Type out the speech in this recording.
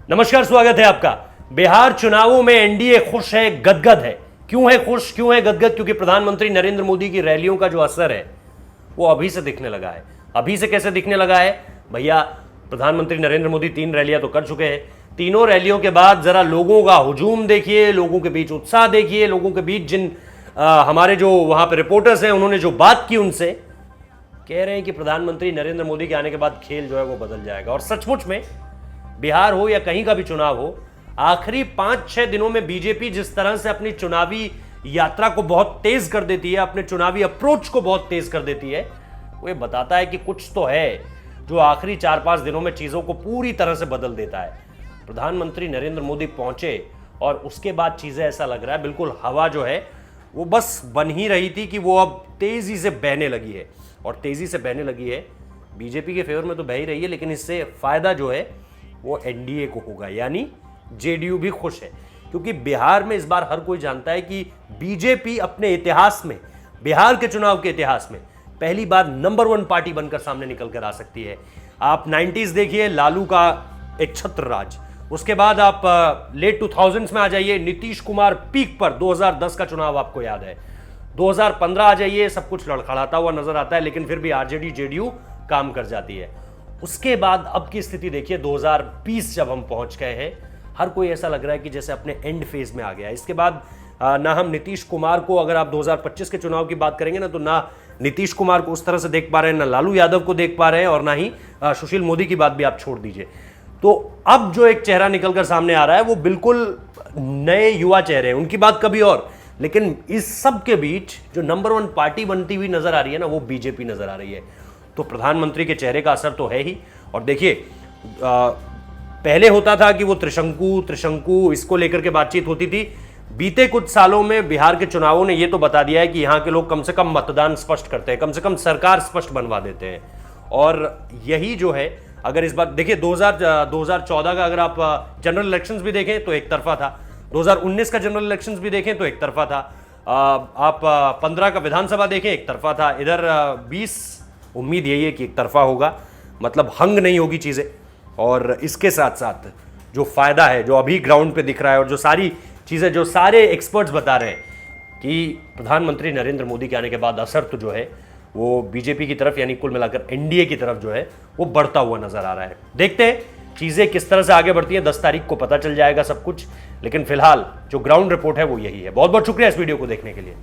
नमस्कार, स्वागत है आपका। बिहार चुनावों में एनडीए खुश है, गदगद है। क्यों है खुश, क्यों है गदगद? क्योंकि प्रधानमंत्री नरेंद्र मोदी की रैलियों का जो असर है वो अभी से दिखने लगा है। अभी से कैसे दिखने लगा है भैया? प्रधानमंत्री नरेंद्र मोदी 3 रैलियां तो कर चुके हैं। तीनों रैलियों के बाद जरा लोगों का हुजूम देखिए, लोगों के बीच उत्साह देखिए, लोगों के बीच जिन हमारे जो वहां पर रिपोर्टर्स हैं उन्होंने जो बात की उनसे कह रहे हैं कि प्रधानमंत्री नरेंद्र मोदी के आने के बाद खेल जो है वो बदल जाएगा। और सचमुच में बिहार हो या कहीं का भी चुनाव हो, आखिरी 5-6 दिनों में बीजेपी जिस तरह से अपनी चुनावी यात्रा को बहुत तेज कर देती है, अपने चुनावी अप्रोच को बहुत तेज कर देती है, वो ये बताता है कि कुछ तो है जो आखिरी 4-5 दिनों में चीजों को पूरी तरह से बदल देता है। प्रधानमंत्री नरेंद्र मोदी पहुंचे और उसके बाद चीजें ऐसा लग रहा है बिल्कुल हवा जो है वो बस बन ही रही थी कि वो अब तेजी से बहने लगी है। और तेजी से बहने लगी है, बीजेपी के फेवर में तो बह ही रही है, लेकिन इससे फायदा जो है वो एनडीए को होगा, यानी जेडीयू भी खुश है। क्योंकि बिहार में इस बार हर कोई जानता है कि बीजेपी अपने इतिहास में, बिहार के चुनाव के इतिहास में पहली बार नंबर 1 पार्टी बनकर सामने निकल कर आ सकती है। आप 90s देखिए, लालू का एक छत्र राज, उसके बाद आप लेट 2000s में आ जाइए, नीतीश कुमार पीक पर, 2010 का चुनाव आपको याद है, 2015 आ जाइए, सब कुछ लड़खड़ाता हुआ नजर आता है, लेकिन फिर भी आरजेडी जेडीयू काम कर जाती है। उसके बाद अब की स्थिति देखिए, 2020 जब हम पहुंच गए हैं, हर कोई ऐसा लग रहा है कि जैसे अपने एंड फेज में आ गया है। इसके बाद ना हम नीतीश कुमार को, अगर आप 2025 के चुनाव की बात करेंगे ना, तो ना नीतीश कुमार को उस तरह से देख पा रहे हैं, ना लालू यादव को देख पा रहे हैं, और ना ही सुशील मोदी की बात भी आप छोड़ दीजिए। तो अब जो एक चेहरा निकलकर सामने आ रहा है वो बिल्कुल नए युवा चेहरे हैं, उनकी बात कभी और। लेकिन इस सब के बीच जो नंबर 1 पार्टी बनती हुई नजर आ रही है ना, वो बीजेपी नजर आ रही है। तो प्रधानमंत्री के चेहरे का असर तो है ही। और देखिए, पहले होता था कि वो त्रिशंकु इसको लेकर के बातचीत होती थी। बीते कुछ सालों में बिहार के चुनावों ने ये तो बता दिया है कि यहाँ के लोग कम से कम मतदान स्पष्ट करते हैं, कम से कम सरकार स्पष्ट बनवा देते हैं। और यही जो है, अगर इस बार देखिए 2014 का अगर आप जनरल इलेक्शंस भी देखें तो एक तरफा था, 2019 का जनरल इलेक्शंस भी देखें तो एक तरफा था, आप 15 का विधानसभा देखें एक तरफा था, इधर 20 उम्मीद यही है कि एक तरफा होगा, मतलब हंग नहीं होगी चीजें। और इसके साथ साथ जो फायदा है, जो अभी ग्राउंड पे दिख रहा है, और जो सारी चीजें जो सारे एक्सपर्ट्स बता रहे हैं कि प्रधानमंत्री नरेंद्र मोदी के आने के बाद असर तो जो है वो बीजेपी की तरफ, यानी कुल मिलाकर एनडीए की तरफ जो है वो बढ़ता हुआ नजर आ रहा है। देखते हैं चीजें किस तरह से आगे बढ़ती हैं, 10 तारीख को पता चल जाएगा सब कुछ। लेकिन फिलहाल जो ग्राउंड रिपोर्ट है वो यही है। बहुत बहुत शुक्रिया इस वीडियो को देखने के लिए।